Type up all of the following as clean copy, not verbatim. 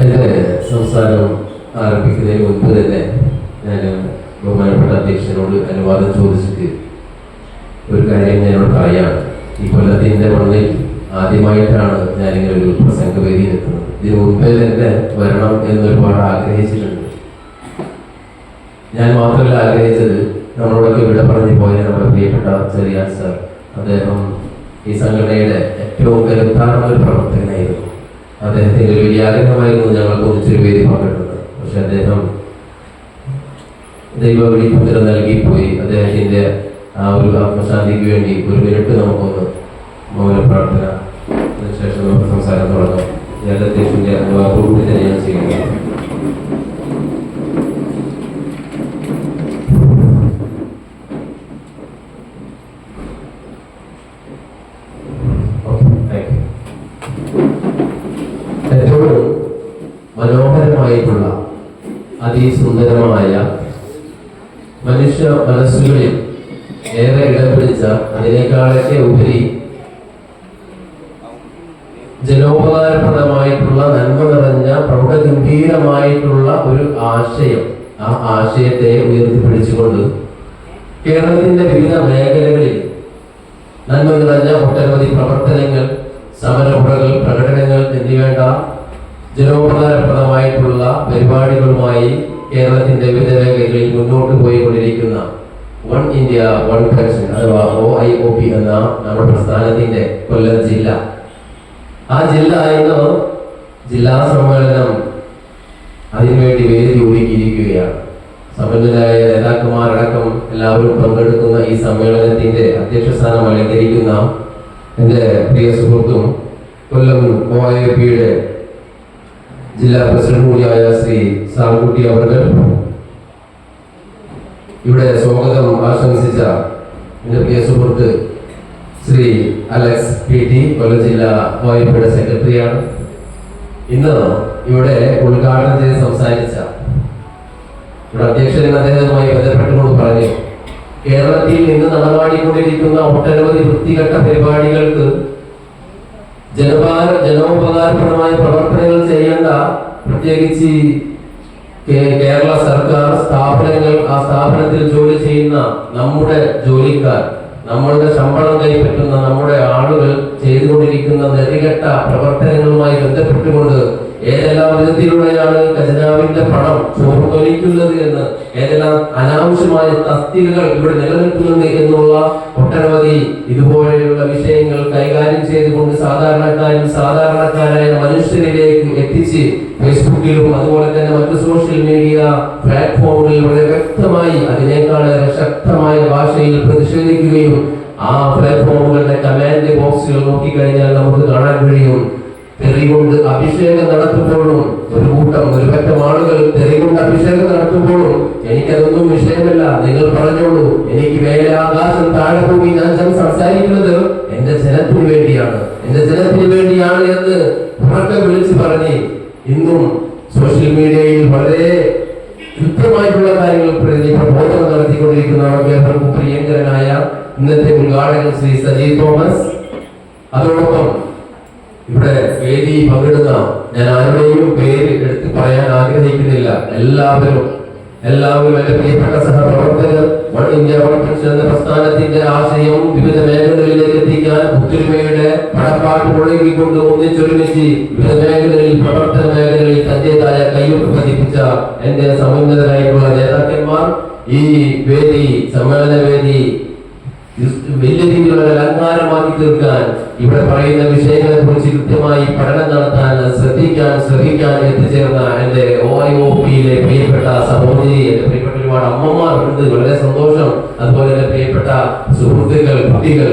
എൻ്റെ സംസാരം ആരംഭിക്കുന്നതിന് മുൻപ് തന്നെ ഞാൻ ബഹുമാനപ്പെട്ട അധ്യക്ഷനോട് അനുവാദം ചോദിച്ചിട്ട് ഒരു കാര്യം ഞാനോട് പറയാം. ഈ കൊല്ലത്തിൻ്റെ മണ്ണിൽ ആദ്യമായിട്ടാണ് ഞാനിങ്ങനെ ഒരു പ്രസംഗവേദിയിലെത്തുന്നത്. ഇതിന് മുൻപേ തന്നെ വരണം എന്നൊരുപാട് ആഗ്രഹിച്ചിട്ടുണ്ട്. ഞാൻ മാത്രമല്ല ആഗ്രഹിച്ചത്, നമ്മളോടൊക്കെ ഇവിടെ പറഞ്ഞു പോയ നമ്മുടെ പ്രിയപ്പെട്ട ചെറിയാൻ സാർ, അദ്ദേഹം ഈ സംഘടനയുടെ ഏറ്റവും കരുത്താർന്ന ഒരു പ്രവർത്തകനായിരുന്നു. അദ്ദേഹത്തിൻ്റെ ഒരു വലിയ ആഗ്രഹമായിരുന്നു ഞങ്ങൾക്ക് ഒന്നിച്ചൊരു വേദി പങ്കിടുന്നത്. പക്ഷെ അദ്ദേഹം ദൈവവിളിപത്രം നൽകിപ്പോയി. അദ്ദേഹത്തിൻ്റെ ആ ഒരു ആത്മശാന്തിക്ക് വേണ്ടി ഒരു മിനിറ്റ് നമുക്കൊന്ന് മൗന പ്രാർത്ഥന, അതിനുശേഷം നമുക്ക് സംസാരം തുടങ്ങാം. ഞാൻ അധ്യക്ഷൻ്റെ അനുവാദത്തോടുകൂടി തന്നെയാണ് ചെയ്യുന്നത്. ഏറ്റവും മനോഹരമായിട്ടുള്ള അതിസുന്ദരമായ മനുഷ്യ മനസ്സുകളിൽ ഏറെ ഇടം പിടിച്ച, അതിനേക്കാളൊക്കെ ഉപരി ജനോപകാരപ്രദമായിട്ടുള്ള നന്മ നിറഞ്ഞ പ്രൗഢഗംഭീരമായിട്ടുള്ള ഒരു ആശയം, ആ ആശയത്തെ ഉയർത്തിപ്പിടിച്ചുകൊണ്ട് കേരളത്തിന്റെ വിവിധ മേഖലകളിൽ നന്മ നിറഞ്ഞ ഒട്ടനവധി പ്രവർത്തനങ്ങൾ, സമരമുറകൾ, പ്രകടനങ്ങൾ എന്നിവേണ്ട ജനോപകാരപ്രദമായിട്ടുള്ള പരിപാടികളുമായി കേരളത്തിന്റെ വിവിധ മേഖലകളിൽ മുന്നോട്ട് പോയിക്കൊണ്ടിരിക്കുന്ന വൺ ഇന്ത്യ വൺ പെൻഷൻ അഥവാ OIOP എന്ന നമ്മുടെ പ്രസ്ഥാനത്തിന്റെ കൊല്ലം ജില്ല, ആ ജില്ല ഇന്ന് ജില്ലാ സമ്മേളനം അതിനുവേണ്ടി വേദി ഒരുക്കിയിരിക്കുകയാണ്. സമ്പന്നരായ നേതാക്കന്മാരടക്കം എല്ലാവരും പങ്കെടുക്കുന്ന ഈ സമ്മേളനത്തിന്റെ അധ്യക്ഷ സ്ഥാനം അലങ്കരിക്കുന്ന എൻ്റെ പ്രിയ സുഹൃത്തും കൊല്ലം OIOPയുടെ ജില്ലാ പ്രസിഡന്റ് കൂടിയായ ശ്രീ സാംകുട്ടി അവർ, ഇവിടെ സ്വാഗതം ആശംസിച്ച എൻ്റെ പ്രിയ സുഹൃത്ത് ശ്രീ അലക്സ് PT, കൊല്ലം ജില്ലാ OIOPയുടെ സെക്രട്ടറിയാണ്. ഇന്ന് ഇവിടെ ഉദ്ഘാടനം ചെയ്ത് സംസാരിച്ച ഇവിടെ അധ്യക്ഷൻ അദ്ദേഹവുമായി ബന്ധപ്പെട്ടുകൊണ്ട് പറഞ്ഞു, കേരളത്തിൽ നിന്ന് നടമാടിക്കൊണ്ടിരിക്കുന്ന ഒട്ടനവധി വൃത്തികെട്ട പരിപാടികൾക്ക് ജനോപകാരപ്രദമായ പ്രവർത്തനങ്ങൾ ചെയ്യേണ്ട, പ്രത്യേകിച്ച് കേരള സർക്കാർ സ്ഥാപനങ്ങൾ, ആ സ്ഥാപനത്തിൽ ജോലി ചെയ്യുന്ന നമ്മുടെ ജോലിക്കാർ, നമ്മളുടെ ശമ്പളം കൈപ്പറ്റുന്ന നമ്മുടെ ആളുകൾ ചെയ്തുകൊണ്ടിരിക്കുന്ന നെറികെട്ട പ്രവർത്തനങ്ങളുമായി ബന്ധപ്പെട്ടുകൊണ്ട് ഏതെല്ലാം വിധത്തിലൂടെയാണ് ഖജനാവിന്റെ പണം ചോർന്നൊലിക്കുന്നത് എന്ന്, ഏതെല്ലാം അനാവശ്യമായ തസ്തികകൾ ഇവിടെ നിലനിൽക്കുന്നുണ്ട് എന്നുള്ള ഒട്ടനവധി ഇതുപോലെയുള്ള വിഷയങ്ങൾ കൈകാര്യം ചെയ്തുകൊണ്ട് സാധാരണക്കാരായ മനുഷ്യരിലേക്ക് എത്തിച്ച് ഫേസ്ബുക്കിലും അതുപോലെ തന്നെ മറ്റു സോഷ്യൽ മീഡിയ പ്ലാറ്റ്ഫോമുകളിൽ വളരെ വ്യക്തമായി അതിനേക്കാൾ ശക്തമായ ഭാഷയിൽ പ്രതിഷേധിക്കുകയും ആ പ്ലാറ്റ്ഫോമുകളുടെ കമാൻഡ് ബോക്സുകൾ നോക്കിക്കഴിഞ്ഞാൽ നമുക്ക് കാണാൻ കഴിയും, തെറികൊണ്ട് അഭിഷേകം നടത്തുമ്പോഴും ഒരു പറ്റം ആളുകൾ തെറികൊണ്ട് അഭിഷേകം നടത്തുമ്പോഴും എനിക്കതൊന്നും വിഷയമല്ല, നിങ്ങൾ പറഞ്ഞോളൂ, എനിക്ക് മേലെ ആകാശം താഴെ പോയി ഞാൻ സംസാരിക്കുന്നത് എന്റെ ജനത്തിന് വേണ്ടിയാണ് എന്ന് ഉറക്കെ വിളിച്ച് പറഞ്ഞ് ഇന്നും സോഷ്യൽ മീഡിയയിൽ വളരെ കൃത്യമായിട്ടുള്ള കാര്യങ്ങൾ പ്രബോധനം നടത്തിക്കൊണ്ടിരിക്കുന്ന പ്രിയങ്കരനായ ഇന്നത്തെ ഉദ്ഘാടകൻ ശ്രീ സജി തോമസ്, അതോടൊപ്പം ഇവിടെ വേദി പങ്കിടുന്ന ഞാൻ ആരുടെയും പേര് എടുത്ത് പറയാൻ ആഗ്രഹിക്കുന്നില്ല, എല്ലാവരും എന്റെ പ്രിയപ്പെട്ട സഹപ്രവർത്തകർ, വൺ ഇന്ത്യ വൺ പെൻഷൻ എന്ന പ്രസ്ഥാനത്തിന്റെ ആശയം വിവിധ മേഖലകളിലേക്ക് എത്തിക്കാൻ ഒത്തൊരുമയുടെ പടപ്പാട്ട് മുഴങ്ങിക്കൊണ്ട് ഒന്നിച്ചൊരുമിച്ച് വിവിധ മേഖലകളിൽ, പ്രവർത്തന മേഖലകളിൽ തന്റേതായ കയ്യൊപ്പ് പതിപ്പിച്ച എന്റെ സമുന്നതരായിട്ടുള്ള നേതാക്കന്മാർ, ഈ വേദി, സമ്മേളന വേദി വലിയ രീതിയിലുള്ള അലങ്കാരമാക്കി തീർക്കാൻ, ഇവിടെ പറയുന്ന വിഷയങ്ങളെ കുറിച്ച് കൃത്യമായി പഠനം നടത്താൻ ശ്രദ്ധിക്കാൻ എത്തിച്ചേർന്ന എന്റെ OIOPയിലെ പ്രിയപ്പെട്ട സഹോദരി, എന്റെ പ്രിയപ്പെട്ട ഒരുപാട് അമ്മമാർ ഉണ്ട്, വളരെ സന്തോഷം. അതുപോലെ തന്നെ പ്രിയപ്പെട്ട സുഹൃത്തുക്കൾ, കുട്ടികൾ,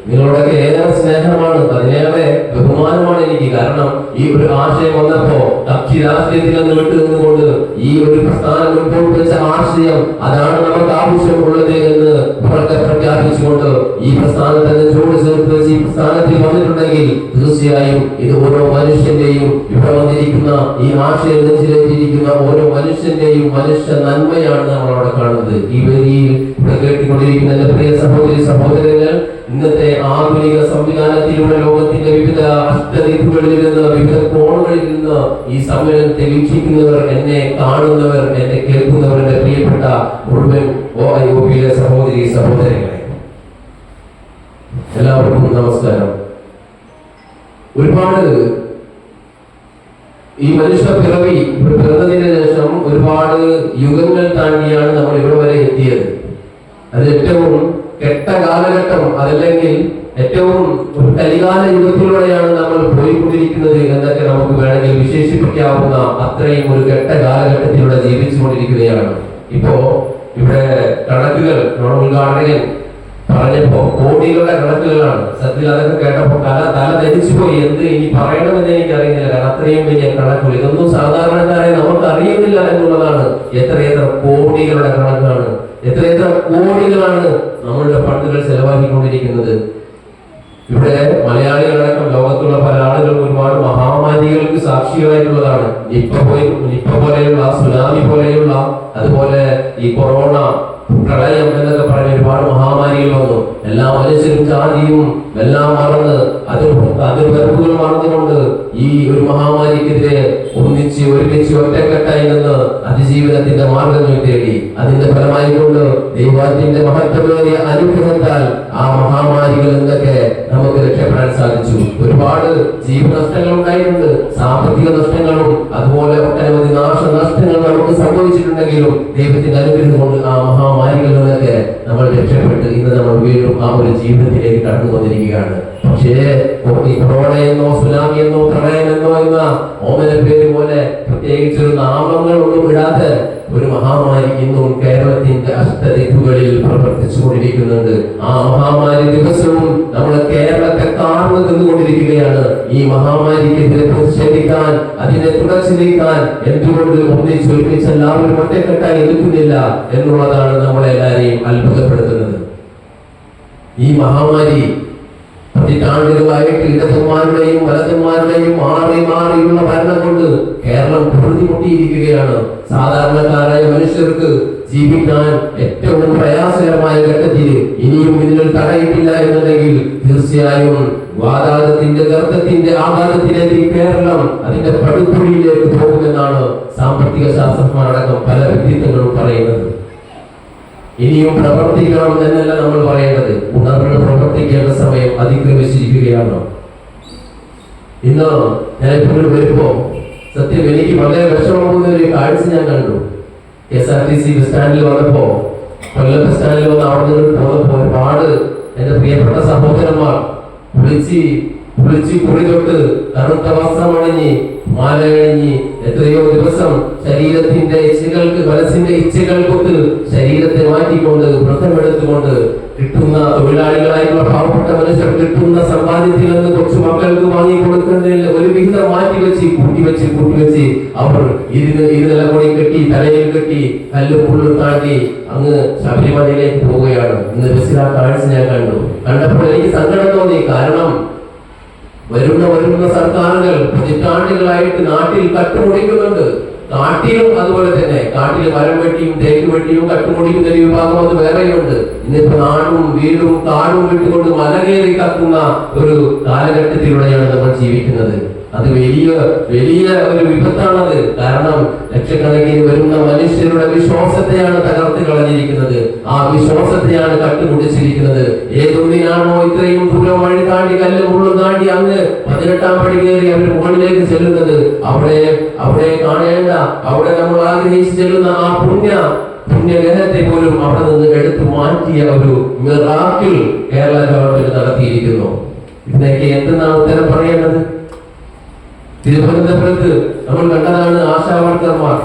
നിങ്ങളോടൊക്കെ ഏറെ സ്നേഹമാണ്, അതിനേറെ ബഹുമാനമാണ് എനിക്ക്. കാരണം ഈ ഒരു ആശയം വന്നപ്പോ കക്ഷി രാഷ്ട്രീയത്തിൽ നിന്ന് വിട്ടുനിന്നുകൊണ്ട് ഈ ഒരു പ്രസ്ഥാനം മുൻപോട്ട് വെച്ച ആശയം, അതാണ് നമുക്ക് ആവശ്യമുള്ളത് എന്ന് ഉറക്കെ പ്രഖ്യാപിച്ചുകൊണ്ട് ഈ പ്രസ്ഥാനത്തെ ചൂട് ചേർത്ത് വെച്ച് ഈ പ്രസ്ഥാനത്തിൽ വന്നിട്ടുണ്ടെങ്കിൽ തീർച്ചയായും ഇത് ഓരോ മനുഷ്യന്റെയും, ഇവിടെ വന്നിരിക്കുന്ന ഈ ആശയം നെഞ്ചിലേറ്റിരിക്കുന്ന ഓരോ മനുഷ്യന്റെയും മനുഷ്യ നന്മയാണ് നമ്മൾ അവിടെ കാണുന്നത്. ഈ വേദിയിൽ ഇവിടെ കേട്ടിക്കൊണ്ടിരിക്കുന്ന എന്റെ പ്രിയ സഹോദരങ്ങൾ, ഇന്നത്തെ ആധുനിക സംവിധാനത്തിലൂടെ ലോകത്തിന്റെ വിവിധ അഷ്ടദിക്കുകളിൽ നിന്ന് വിവിധ കോണുകളിൽ നിന്ന് ഈ സമ്മേളനത്തെ വീക്ഷിക്കുന്നവർ, എന്നെ കാണുന്നവർ, എന്നെ കേൾക്കുന്നവർ, എന്റെ പ്രിയപ്പെട്ട മുഴുവൻ OIOP-യിലെ സഹോദരി സഹോദരങ്ങളെ, എല്ലാവർക്കും നമസ്കാരം. ഒരുപാട് ഈ മനുഷ്യ പിറന്നതിന് ശേഷം ഒരുപാട് യുഗങ്ങൾ താണ്ടിയാണ് നമ്മൾ ഇവിടെ വരെ എത്തിയത്. അത് ഏറ്റവും കെട്ട കാലഘട്ടം, അതല്ലെങ്കിൽ ഏറ്റവും ഒരു കലികാല യുഗത്തിലൂടെയാണ് നമ്മൾ പോയിക്കൊണ്ടിരിക്കുന്നത് എന്നൊക്കെ നമുക്ക് വേണമെങ്കിൽ വിശേഷിപ്പിക്കാവുന്ന അത്രയും ഒരു കെട്ട കാലഘട്ടത്തിലൂടെ ജീവിച്ചുകൊണ്ടിരിക്കുകയാണ്. ഇപ്പോ ഇവിടെ കണക്കുകൾ ഉദ്ഘാടകൻ പറഞ്ഞപ്പോ കോടികളുടെ കണക്കുകളാണ്. സത്യത്തിൽ അതൊക്കെ കേട്ടപ്പോ തല ധരിച്ചു പോയി. എന്ത് ഇനി പറയണമെന്ന് എനിക്ക് അറിയുന്നില്ല. കാരണം അത്രയും വലിയ കണക്കുകൾ, ഇതൊന്നും സാധാരണക്കാരെ നമുക്ക് അറിയുന്നില്ല എന്നുള്ളതാണ്. എത്രയെത്ര കോടികളുടെ കണക്കാണ്, എത്രയെത്ര കോടികളാണ് നമ്മളുടെ ഫണ്ടുകൾ ചെലവാക്കിക്കൊണ്ടിരിക്കുന്നത്. ഇവിടെ മലയാളികളടക്കം ലോകത്തുള്ള പല ആളുകളും ഒരുപാട് മഹാമാരികൾക്ക് സാക്ഷികളായിട്ടുള്ളതാണ്. നിപ്പ പോലെയുള്ള, സുനാമി പോലെയുള്ള, അതുപോലെ ഈ കൊറോണ, പ്രളയം എന്നൊക്കെ പറഞ്ഞ ഒരുപാട് മഹാമാരികൾ വന്നു. എല്ലാ മനുഷ്യരും ജാതിയും എല്ലാം മറന്ന് അതിർവരമ്പുകൾ മറന്നുകൊണ്ട് ഈ ഒരു മഹാമാരിക്കെതിരെ ഒരുമിച്ച് ഒറ്റക്കെട്ടായി നിന്ന് അതിജീവനത്തിന്റെ മാർഗങ്ങൾ തേടി അതിന്റെ ഫലമായി കൊണ്ട് ദൈവത്തിന്റെ മഹത്വമേറിയ അനുഗ്രഹത്താൽ ആ മഹാമാരികൾ എന്നൊക്കെ നമുക്ക് രക്ഷപ്പെടാൻ സാധിച്ചു. ഒരുപാട് ജീവനഷ്ടങ്ങൾ ഉണ്ടായിട്ടുണ്ട്, സാമ്പത്തിക നഷ്ടങ്ങളും അതുപോലെ ഒട്ടനവധി നാശനഷ്ടങ്ങൾ നമുക്ക് സംഭവിച്ചിട്ടുണ്ടെങ്കിലും ദൈവത്തിന്റെ അനുഗ്രഹം കൊണ്ട് ആ മഹാമാരികളിൽ നിന്നൊക്കെ നമ്മൾ രക്ഷപ്പെട്ട് ഇന്ന് നമ്മൾ വീണ്ടും ആ ഒരു ജീവിതത്തിലേക്ക് കടന്നു വന്നിരിക്കുകയാണ്. പക്ഷേ ഈ കൊറോണയെന്നോ സുനാമിയെന്നോ പ്രളയമെന്നോ എന്ന ഓമന പേര് പോലെ പ്രത്യേകിച്ചൊരു നാമങ്ങളൊന്നും ഇടാതെ ഒരു മഹാമാരി ഇന്നും കേരളത്തിന്റെ അഷ്ടദിക്കുകളിൽ പ്രവർത്തിച്ചു കൊണ്ടിരിക്കുന്നുണ്ട്. ആ മഹാമാരി ദിവസവും നമ്മുടെ കേരളത്തെ കാർന്നു നിന്നുകൊണ്ടിരിക്കുകയാണ്. ഈ മഹാമാരിക്കെതിരെ പ്രതിഷേധിക്കാൻ, അതിനെ തുടച്ചു നീക്കാൻ എന്തുകൊണ്ട് ഒരുമിച്ച് എല്ലാവരും ഒറ്റക്കെട്ടായി നിൽക്കുന്നില്ല എന്നുള്ളതാണ് നമ്മളെല്ലാരെയും അത്ഭുതപ്പെടുത്തുന്നത്. ഈ മഹാമാരി പതിറ്റാണ്ടുകളായിട്ട് ഇടതുമാരുടെയും വലതുമാരുടെയും മാറിയുള്ള ഭരണം കൊണ്ട് കേരളം പൊറുതിമുട്ടിയിരിക്കുകയാണ്. സാധാരണക്കാരായ മനുഷ്യർക്ക് ജീവിക്കാൻ ഏറ്റവും പ്രയാസകരമായ ഘട്ടത്തിൽ ഇനിയും ഇതിനൊരു തടയിട്ടില്ല എന്നുണ്ടെങ്കിൽ തീർച്ചയായും വാതാതത്തിന്റെ ഗർത്തത്തിന്റെ ആഘാതത്തിലേക്ക് കേരളം അതിന്റെ പടുകുഴിയിലേക്ക് പോകുമെന്നാണ് സാമ്പത്തിക ശാസ്ത്രജ്ഞരടക്കം പല വ്യക്തിത്വങ്ങളും പറയുന്നത്. ഇനിയും പ്രവർത്തിക്കണം എന്നല്ല നമ്മൾ പറയേണ്ടത്, ഉണർന്ന് പ്രവർത്തിക്കേണ്ട സമയം അതിക്രമിച്ചിരിക്കുകയാണ്. ഇന്ന് ഞാൻ എപ്പോഴും വരുമ്പോ സത്യം എനിക്ക് വളരെ വിഷമമാകുന്ന ഒരു കാഴ്ച ഞാൻ കണ്ടു. KSRTC ബസ് സ്റ്റാൻഡിൽ വന്നപ്പോ, കൊല്ലം ബസ് സ്റ്റാൻഡിൽ വന്ന് അവിടെ നിന്ന് പോന്നപ്പോ ഒരുപാട് എന്റെ പ്രിയപ്പെട്ട സഹോദരന്മാർ കുളിച്ച് കുറി തൊട്ട് കറുത്ത വസ്ത്രമണിഞ്ഞ് മാലയണിഞ്ഞ് എത്രയോ ദിവസം ശരീരത്തിന്റെ ഇച്ഛകൾക്ക്, മനസ്സിന്റെ ഇച്ഛകൾക്കൊത്ത് ശരീരത്തെ മാറ്റിക്കൊണ്ട് വ്രതമെടുത്തുകൊണ്ട് കിട്ടുന്ന തൊഴിലാളികളായിട്ടുള്ള പാവപ്പെട്ട മനുഷ്യർ കിട്ടുന്ന സമ്പാദ്യത്തിൽ നിന്ന് കുറച്ച് മക്കൾക്ക് വാങ്ങി കൊടുക്കുന്നതിൽ ഒരു വിഹിതം കൂട്ടിവെച്ച് അവർ ഇരുനില കൂടി കെട്ടി, തലയിൽ കെട്ടി, കല്ലും പുള്ളും താണ്ടി അങ്ങ് ശബരിമലയിലേക്ക് പോവുകയാണ്. ഇന്ന് ബസ്സിൽ ആ കാഴ്ച ഞാൻ കണ്ടപ്പോൾ എനിക്ക് സങ്കടം തോന്നി. കാരണം വരുന്ന സർക്കാരുകൾ പതിറ്റാണ്ടുകളായിട്ട് നാട്ടിൽ കട്ടുമുടിക്കുന്നുണ്ട്. കാട്ടിലും അതുപോലെ തന്നെ, കാട്ടിൽ മരം വെട്ടിയും തേക്ക് വെട്ടിയും കട്ടുമുടിക്കുന്ന ഒരു വിഭാഗം അത് വേറെയുണ്ട്. ഇന്നിപ്പോ നാടും വീടും കാടും വിട്ടുകൊണ്ട് മലകേറി കത്തുന്ന ഒരു കാലഘട്ടത്തിലൂടെയാണ് നമ്മൾ ജീവിക്കുന്നത്. അത് വലിയ ഒരു വിപത്താണത്. കാരണം ലക്ഷക്കണക്കിന് വരുന്ന മനുഷ്യരുടെ വിശ്വാസത്തെയാണ് തകർത്ത് കളഞ്ഞിരിക്കുന്നത്. ആ വിശ്വാസത്തെയാണ് കട്ടുമുടിച്ചിരിക്കുന്നത്. ഏതൊന്നിനാണോ ഇത്രയും ദൂരം വഴി താണ്ടി കല്ല് മുള്ളും താണ്ടി അങ്ങ് 18ാം പടി കയറി അവർ മുകളിലേക്ക് ചെല്ലുന്നത്, അവിടെ കാണേണ്ട, അവിടെ നമ്മൾ ആഗ്രഹിച്ച് ചെല്ലുന്ന ആ പുണ്യഗ്രഹത്തെ പോലും അവിടെ നിന്ന് എടുത്തു മാറ്റിയ ഒരു മിറാക്കിൾ കേരള ഗവൺമെന്റ് നടത്തിയിരിക്കുന്നു. ഇതിനൊക്കെ എന്തെന്നാണ് ഉത്തരം പറയേണ്ടത്? തിരുവനന്തപുരത്ത് നമ്മൾ കണ്ടതാണ് ആശാവർക്കർമാർ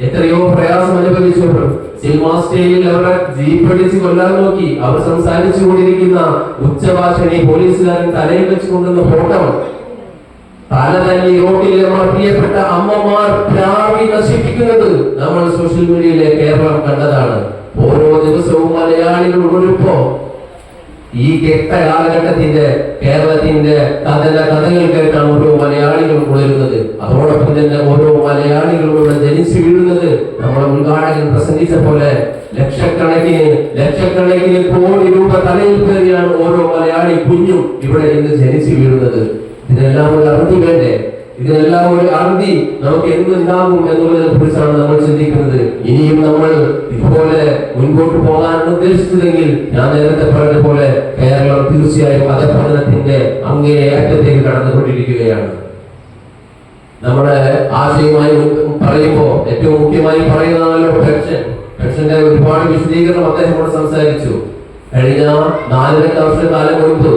എത്രയോ പ്രയാസം അനുഭവിച്ചപ്പോൾ സിനിമാ സ്റ്റേജിൽ അവരുടെ ജീപ്പടിച്ച് കൊല്ലാൻ നോക്കി. അവർ സംസാരിച്ചു കൊണ്ടിരിക്കുന്ന ഉച്ചഭാഷണി പോലീസുകാരൻ തലയിൽ വെച്ചുകൊണ്ടുന്ന ഫോട്ടോ തലതല്ലി റോഡിലെ പ്രിയപ്പെട്ട അമ്മമാർ പ്രാവി നശിപ്പിക്കുന്നത് നമ്മൾ സോഷ്യൽ മീഡിയയിലെ കേരളം കണ്ടതാണ്. ഓരോ ദിവസവും മലയാളികൾ ഒരുപ്പോ ഈ കെട്ട കാലഘട്ടത്തിന്റെ കേരളത്തിന്റെ കഥകൾ കേട്ടാണ് ഓരോ മലയാളികളും ഉയരുന്നത്. അതോടൊപ്പം തന്നെ ഓരോ മലയാളികളോട് ജനിച്ചു വീഴുന്നത്. നമ്മുടെ ഉദ്ഘാടകൻ പ്രസംഗിച്ച പോലെ ലക്ഷക്കണക്കിന് കോടി രൂപ തലയിൽ കയറിയാണ് ഓരോ മലയാളി കുഞ്ഞും ഇവിടെ ഇന്ന് ജനിച്ചു വീഴുന്നത്. ഇതിനെല്ലാം ഒരു അറുതി വേണ്ടേ? ഇതിനെല്ലാം ഒരു അറുതി നമുക്ക് എന്തുണ്ടാകും എന്നുള്ളതിനെ കുറിച്ചാണ് നമ്മൾ ചിന്തിക്കുന്നത്. ഇനിയും നമ്മൾ ഇതുപോലെ മുൻപോട്ട് പോകാൻ ഉദ്ദേശിച്ചതെങ്കിൽ ഞാൻ നേരത്തെ പറഞ്ഞതുപോലെ കേരളം തീർച്ചയായും അധപതനത്തിന്റെ അങ്ങേയറ്റത്തേക്ക് കടന്നുകൊണ്ടിരിക്കുകയാണ്. നമ്മുടെ ആശയവുമായി പറയുമ്പോൾ ഏറ്റവും മുഖ്യമായി പറയുന്നതാണല്ലോ പെൻഷന്റെ ഒരുപാട് വിശദീകരണം അദ്ദേഹത്തോട് സംസാരിച്ചു. കഴിഞ്ഞ 4.5 വർഷക്കാലം മുൻപ്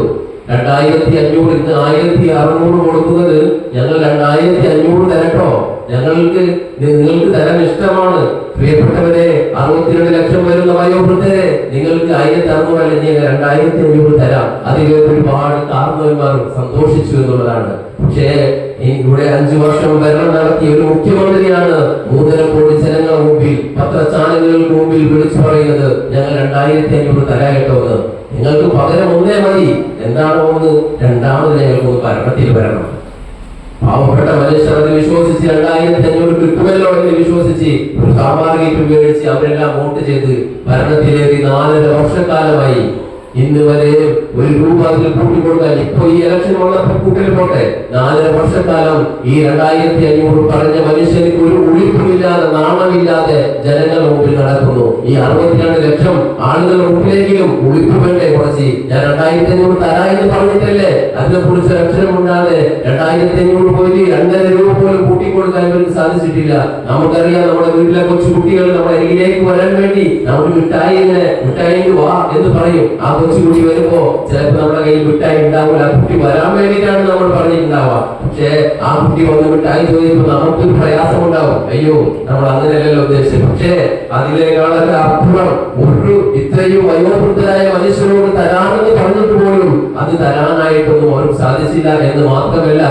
2500 ഇന്ന് 1600 കൊടുക്കുന്നത് ഞങ്ങൾ 2500 തരട്ടോ, നിങ്ങൾക്ക് തരാൻ ഇഷ്ടമാണ്. പ്രിയപ്പെട്ടവരെ, 62 ലക്ഷം വരുന്ന വയോവൃദ്ധരെ നിങ്ങൾക്ക് 1600 അല്ലെങ്കിൽ 2500 തരാം. അതിൽ ഒരുപാട് കാരണവന്മാർ സന്തോഷിച്ചു എന്നുള്ളതാണ്. പക്ഷേ ഇവിടെ 5 വർഷം ഭരണം നടത്തിയ ഒരു മുഖ്യമന്ത്രിയാണ് 3.5 കോടി ജനങ്ങളുടെ മുമ്പിൽ, പത്രചാനലുകൾക്ക് മുമ്പിൽ വിളിച്ചു പറയുന്നത് ഞങ്ങൾ 2500 തരാട്ടോ എന്ന്. നിങ്ങൾക്ക് പകരം ഒന്നേ മതി. എന്താണോ ഒന്ന്? രണ്ടാമത് ഞങ്ങൾക്ക് ഭരണത്തിൽ വരണം. പാവപ്പെട്ട മനുഷ്യർ അത് വിശ്വസിച്ച് 2500 കിട്ടുമല്ലോ എന്ന് വിശ്വസിച്ച് ഒരു സാമാർഗീറ്റ് ഉപയോഗിച്ച് അവരെല്ലാം വോട്ട് ചെയ്ത് ഭരണത്തിലേറി 4.5 വർഷക്കാലമായി. ഇന്ന് വരെ ഒരു രൂപ അതിൽ കൂട്ടിക്കൊടുക്കാൻ ഇപ്പൊ ഈ ഇലക്ഷൻ വന്നപ്പോൾ കൂട്ടിൽ പോട്ടെ, 4.5 വർഷക്കാലം ഈ 2500 പറഞ്ഞ മനുഷ്യർക്ക് ഒരു ഉളിപ്പുമില്ലാതെ നാണമില്ലാതെ ജനങ്ങളുടെ മുമ്പിൽ നടക്കുന്നു. ഈ 62 ലക്ഷം ആളുകളുടെ മുമ്പിലെങ്കിലും ഉളിപ്പ് വേണ്ടേ? കുറച്ച് ഞാൻ 2500 തരാ എന്ന് പറഞ്ഞിട്ടല്ലേ അതിനെ കുറിച്ച് അക്ഷരമുണ്ടാതെ 2500 പോയി 2.5 രൂപ പോലും കൂട്ടിക്കൊടുക്കാൻ ഇവർക്ക് സാധിച്ചിട്ടില്ല. നമുക്കറിയാം, നമ്മുടെ വീട്ടിലെ കൊച്ചു കുട്ടികൾ നമ്മുടെ അരികിലേക്ക് വരാൻ വേണ്ടി നമുക്ക് മിഠായി വാ എന്ന് പറയും. ആ കൊച്ചുകുട്ടി വരുമ്പോ ചിലപ്പോൾ നമ്മുടെ കയ്യിൽ മിഠായി ഉണ്ടാവില്ല. ആ കുട്ടി വരാൻ വേണ്ടിയിട്ടാണ് നമ്മൾ പറഞ്ഞിട്ടുണ്ടാവുക. പക്ഷേ ആ കുട്ടി വന്ന് മിഠായി ചോദിക്കുമ്പോൾ നമുക്കൊരു പ്രയാസം ഉണ്ടാവും. അയ്യോ, നമ്മൾ അങ്ങനെയല്ലല്ലോ ഉദ്ദേശിച്ചത്. പക്ഷേ അതിലേക്കാളൊക്കെ അപ്പുറം ഒരു ഇത്രയും വയോവൃദ്ധരായ മനുഷ്യരോട് തരാമെന്ന് പറഞ്ഞിട്ട് പോലും അത് തരാനായിട്ടൊന്നും അവർക്ക് സാധിച്ചില്ല എന്ന് മാത്രമല്ല,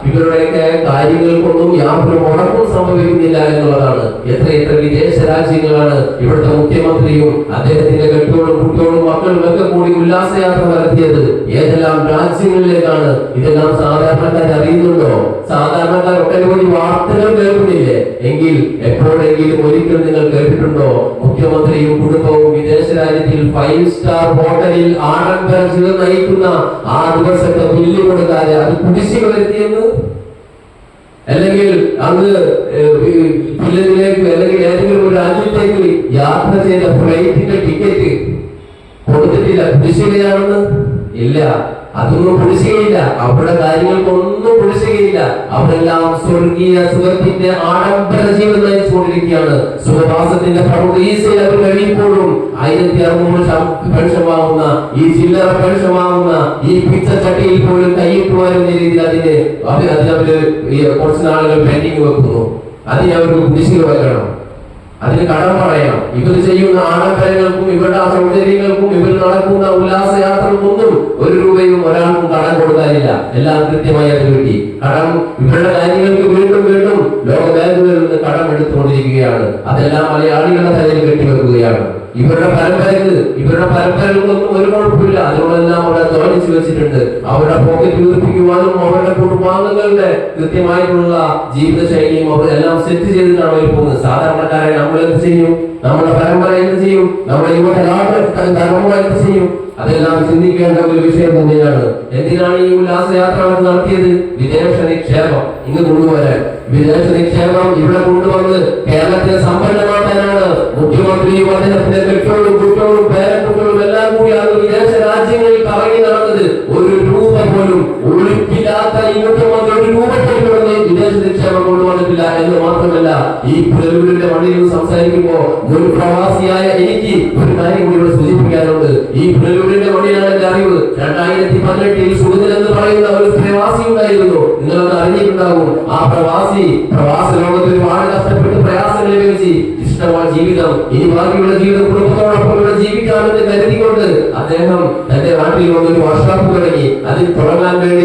ഇവരുടെയൊക്കെ കാര്യങ്ങൾക്കൊന്നും യാതൊരു മുടക്കം സംഭവിക്കുന്നില്ല എന്നുള്ളതാണ്. എത്ര വിദേശ രാജ്യങ്ങളാണ് ഇവിടുത്തെ മുഖ്യമന്ത്രിയും അദ്ദേഹത്തിന്റെ കെട്ടിയോടും കുട്ടിയോടും മക്കളും ഒക്കെ കൂടി ഉല്ലാസയാത്ര നടത്തിയത്. ഏതെല്ലാം രാജ്യങ്ങളിലേക്കാണ്. ഇതെല്ലാം സാധാരണക്കാർ അറിയുന്നുണ്ടോ? സാധാരണക്കാർ ഒട്ടനവധി വാർത്തകൾ കേൾക്കുന്നില്ലേ? എങ്കിൽ എപ്പോഴെങ്കിലും ഒരിക്കൽ നിങ്ങൾ കേട്ടിട്ടുണ്ടോ മുഖ്യമന്ത്രിയും കുടുംബവും വിദേശ രാജ്യത്തിൽ 5 സ്റ്റാർ ഹോട്ടലിൽ ആഡംബര ജീവിതം നയിക്കുന്ന ആ ദിവസത്തെ ബില്ല് കൊടുക്കാതെ അത് കുടിശ്ശിക വരുത്തിയെന്ന്? അല്ലെങ്കിൽ അന്ന് ഫിലിമിലേക്ക് അല്ലെങ്കിൽ ഏതെങ്കിലും ഒരു രാജ്യത്തേക്ക് യാത്ര ചെയ്ത ഫ്ലൈറ്റിന്റെ ടിക്കറ്റ് കൊടുത്തിട്ടില്ല, കുടിശ്ശികയാണെന്ന്? ഇല്ല, അതൊന്നും കുടിശ്ശികയില്ല. അവിടെ കാര്യങ്ങൾക്കൊന്നും കുടിശ്ശികയില്ല. അവരെല്ലാം സ്വർഗീയ സുഖത്തിന്റെ ആഡംബര ജീവിതം നയിച്ചുകൊണ്ടിരിക്കുകയാണ്. സുഖവാസത്തിന്റെ പ്രൗഢീസയിൽ അവർ കഴിയുമ്പോഴും 1600 പെൻഷൻ വാങ്ങുന്ന, ഈ ചില്ലറ പെൻഷൻ വാങ്ങുന്ന, ഈ പിച്ചച്ചട്ടിയിൽ പോലും കൈയിട്ട് വരുന്ന രീതിയിൽ അതിനവര് കുറച്ച് നാളുകൾ പെൻഡിങ് വെക്കുന്നു. അതിന് അവർക്ക് കുടിശ്ശിക വെക്കണം, അതിന് കടം പറയണം. ഇവർ ചെയ്യുന്ന ആഡംബരങ്ങൾക്കും ഇവരുടെ സൗകര്യങ്ങൾക്കും ഇവർ നടക്കുന്ന ഉല്ലാസയാത്രകൾക്കൊന്നും 1 രൂപയും ഒരാൾക്കും കടം കൊടുക്കാനില്ല. എല്ലാം കൃത്യമായി അത് കിട്ടി. കടം ഇവരുടെ കാര്യങ്ങൾക്ക് വീണ്ടും വീണ്ടും ലോക ബാങ്കുകളിൽ നിന്ന് കടം എടുത്തുകൊണ്ടിരിക്കുകയാണ്. അതെല്ലാം മലയാളികളുടെ തലയിൽ കെട്ടിവെക്കുകയാണ്. ഇവരുടെ പരമ്പരകൾക്കൊന്നും ഒരു കുഴപ്പമില്ല. അതിനോടെല്ലാം അവിടെ തോന്നിച്ചു വെച്ചിട്ടുണ്ട്. അവരുടെ പോക്കറ്റ് വീർപ്പിക്കുവാനും അവരുടെ കുടുംബാംഗങ്ങളുടെ കൃത്യമായിട്ടുള്ള ജീവിത ശൈലിയും അവരെല്ലാം സെറ്റ് ചെയ്തിട്ടാണ് അവർ പോകുന്നത്. സാധാരണക്കാരെ നമ്മൾ എന്ത് ചെയ്യും? നമ്മുടെ പരമ്പര എന്ത് ചെയ്യും? നമ്മുടെ തലമുറ എന്ത് ചെയ്യും? അതെല്ലാം ചിന്തിക്കേണ്ട ഒരു വിഷയം തന്നെയാണ്. എന്തിനാണ് ഈ ഉല്ലാസയാത്ര നടത്തിയത്? വിദേശ നിക്ഷേപം ഇങ്ങ് കൊണ്ടുവരാൻ. വിദേശ നിക്ഷേപം ഇവിടെ കൊണ്ടുവന്ന് കേരളത്തെ സമ്പന്നമാക്കാനാണ് മുഖ്യമന്ത്രിയും അദ്ദേഹത്തിന്റെ കെട്ടോടും കുട്ടോടും പേരക്കുട്ടികളും എല്ലാം കൂടി അത് വിദേശ രാജ്യങ്ങളിൽ കറങ്ങി നടന്നത്. 1 രൂപ പോലും ഒഴുക്കില്ലാത്ത ഈ മുഖ്യമന്ത്രി 1 രൂപ പോലും വിദേശ നിക്ഷേപം കൊണ്ടുവന്നിട്ടില്ല എന്ന് മാത്രമല്ല, ഈ പുനലൂരിന്റെ മണ്ണിൽ സംസാരിക്കുമ്പോൾ ഒരു പ്രവാസിയായ എനിക്ക് ഒരു കാര്യം കൂടി ഇവിടെ സൂചിപ്പിക്കാനുണ്ട്. ഈ പുനലൂരിന്റെ മണ്ണിലാണ് എന്റെ അറിവ്. 2018 സുഹൃത്തിൽ എന്ന് പറയുന്ന ഒരു പ്രവാസി ഉണ്ടായിരുന്നു. നിങ്ങളത് അറിഞ്ഞിട്ടുണ്ടാകും. ആ പ്രവാസ ലോകത്തിൽ ഒരുപാട് കഷ്ടപ്പെട്ട് പ്രയാസങ്ങൾ അനുഭവിച്ച് ഇഷ്ടമായ ജീവിതം, ഇനി ബാക്കിയുള്ള ജീവിതം കുടുംബത്തോടൊപ്പം ഇവിടെ ജീവിക്കാമെന്ന് കരുതിക്കൊണ്ട് അദ്ദേഹം തന്റെ നാട്ടിൽ വന്നൊരു വർക്ക്ഷോപ്പ് തുടങ്ങി. അതിൽ തുടങ്ങാൻ വേണ്ടി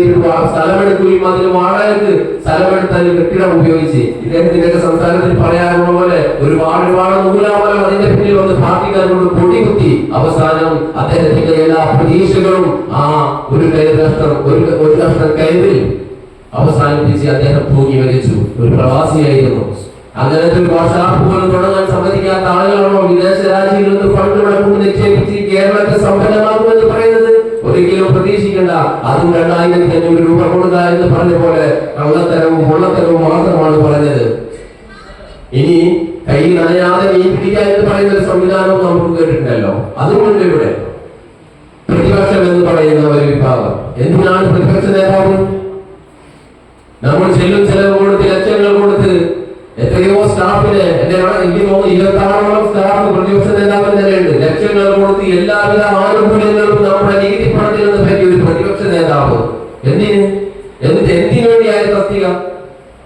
സ്ഥലമെടുക്കുകയും അതിന് വാടകയ്ക്ക് സ്ഥലമെടുത്ത് അതിന് കെട്ടിടം ഉപയോഗിച്ച് ഇദ്ദേഹത്തിന്റെ സംസ്ഥാനത്തിൽ പറയാനുള്ള പോലെ ഒരുപാട് നൂലാമലം അതിന്റെ പിന്നിൽ വന്ന് പാർട്ടിക്കാരോട് പൊടികുത്തി അവസാനം അദ്ദേഹത്തിന്റെ എല്ലാ പ്രതീക്ഷകളും ആ ഒരു കഷ്ണം കരുതിൽ അവസാനിപ്പിച്ച് അദ്ദേഹം തൂങ്ങി മരിച്ചു. ഒരു പ്രവാസിയായിരുന്നു. അങ്ങനത്തെ ഒരു വർക്ക്ഷോപ്പ് പോലും തുടങ്ങാൻ സമ്മതിക്കാത്ത ആളുകളാണോ വിദേശ രാജ്യങ്ങളിൽ നിന്ന് ഫണ്ട് മുടക്കം നിക്ഷേപിച്ച് കേരളത്തെ സമ്പന്നമാകുമെന്ന് പറയുന്നത്? ഒരിക്കലും പ്രതീക്ഷിക്കേണ്ട. അതും 2500 രൂപ കൊടുക്കുക എന്ന് പറഞ്ഞ പോലെ കള്ളത്തരവും കൊള്ളത്തരവും മാത്രമാണ് പറഞ്ഞത്. ഇനി കൈ നനയാതെ മീൻ പിടിക്കുക എന്ന് പറയുന്ന ഒരു സംവിധാനം നമുക്ക് കേട്ടിട്ടുണ്ടല്ലോ. അതുകൊണ്ട് ഇവിടെ പ്രതിപക്ഷം എന്ന് പറയുന്ന ഒരു വിഭാഗം. എന്തിനാണ് പ്രതിപക്ഷ നേതാവ്? നമ്മൾ ചെല്ലും ചെലവ് കൊടുത്ത് ലക്ഷങ്ങൾ കൊടുത്ത് എത്രയോ സ്റ്റാഫിന് എനിക്ക് തോന്നുന്നു 26ഓളം സ്റ്റാഫ് പ്രതിപക്ഷ നേതാവിന് തന്നെയുണ്ട്. ലക്ഷങ്ങൾ കൊടുത്ത് എല്ലാവിധ ആനുകൂല്യങ്ങളും നമ്മുടെ നികുതി പണത്തിൽ നിന്ന് പറ്റിയ ഒരു പ്രതിപക്ഷ നേതാവ് എന്തിനു വേണ്ടിയായ തസ്തിക?